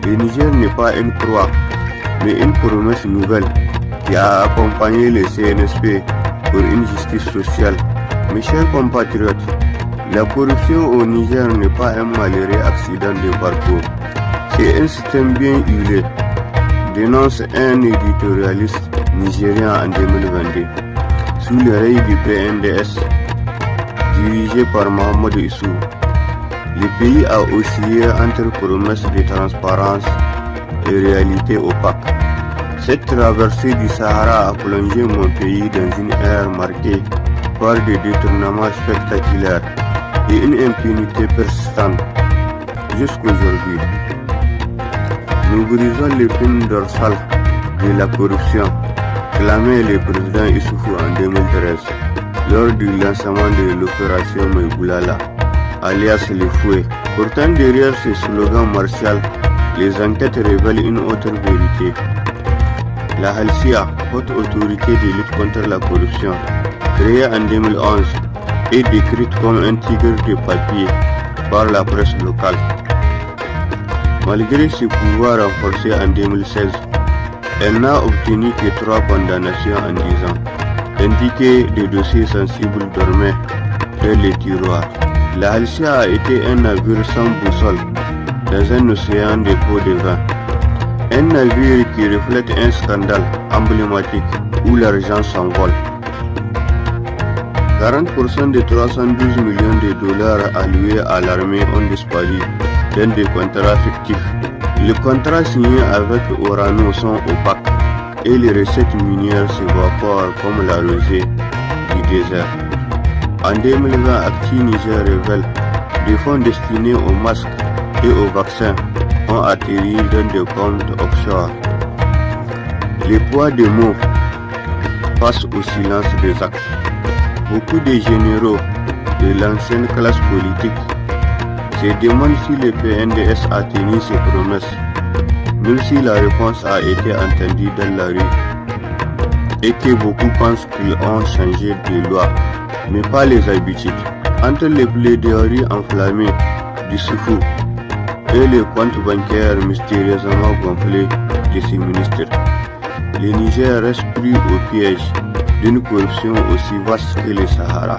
Le Niger n'est pas une croix, mais une promesse nouvelle qui a accompagné le CNSP pour une justice sociale. Mes chers compatriotes, la corruption au Niger n'est pas un malheureux accident de parcours. C'est un système bien huilé, dénonce un éditorialiste nigérien en 2022, sous le règne du PNDS, dirigé par Mahamadou Issou. Le pays a oscillé entre promesses de transparence et réalité opaque. Cette traversée du Sahara a plongé mon pays dans une ère marquée par des détournements spectaculaires et une impunité persistante jusqu'aujourd'hui. Nous brisons l'épine dorsale de la corruption, clamait le président Issoufou en 2013 lors du lancement de l'opération Maïboulala, alias le fouet. Pourtant, derrière ce slogan martial, les enquêtes révèlent une autre vérité. La Halcia, haute autorité de lutte contre la corruption, créée en 2011, est décrite comme un tigre de papier par la presse locale. Malgré ses pouvoirs renforcés en 2016, elle n'a obtenu que 3 condamnations en 10 ans, tandis que des dossiers sensibles dormaient dans les tiroirs. La Halcia a été un navire sans boussole dans un océan de pots de vin. Un navire qui reflète un scandale emblématique où l'argent s'envole. 40% des 312 millions de dollars alloués à l'armée ont disparu dans des contrats fictifs. Les contrats signés avec Orano sont opaques et les recettes minières s'évaporent comme la rosée du désert. En 2020, Acti Niger révèle des fonds destinés aux masques et aux vaccins ont atterri dans des comptes offshore. Le poids des mots face au silence des actes. Beaucoup de généraux de l'ancienne classe politique se demandent si le PNDS a tenu ses promesses, même si la réponse a été entendue dans la rue et que beaucoup pensent qu'ils ont changé de loi, mais pas les habitudes. Entre les plaidoiries enflammées du Soufou et les comptes bancaires mystérieusement gonflés de ses ministres, le Niger reste pris au piège d'une corruption aussi vaste que le Sahara.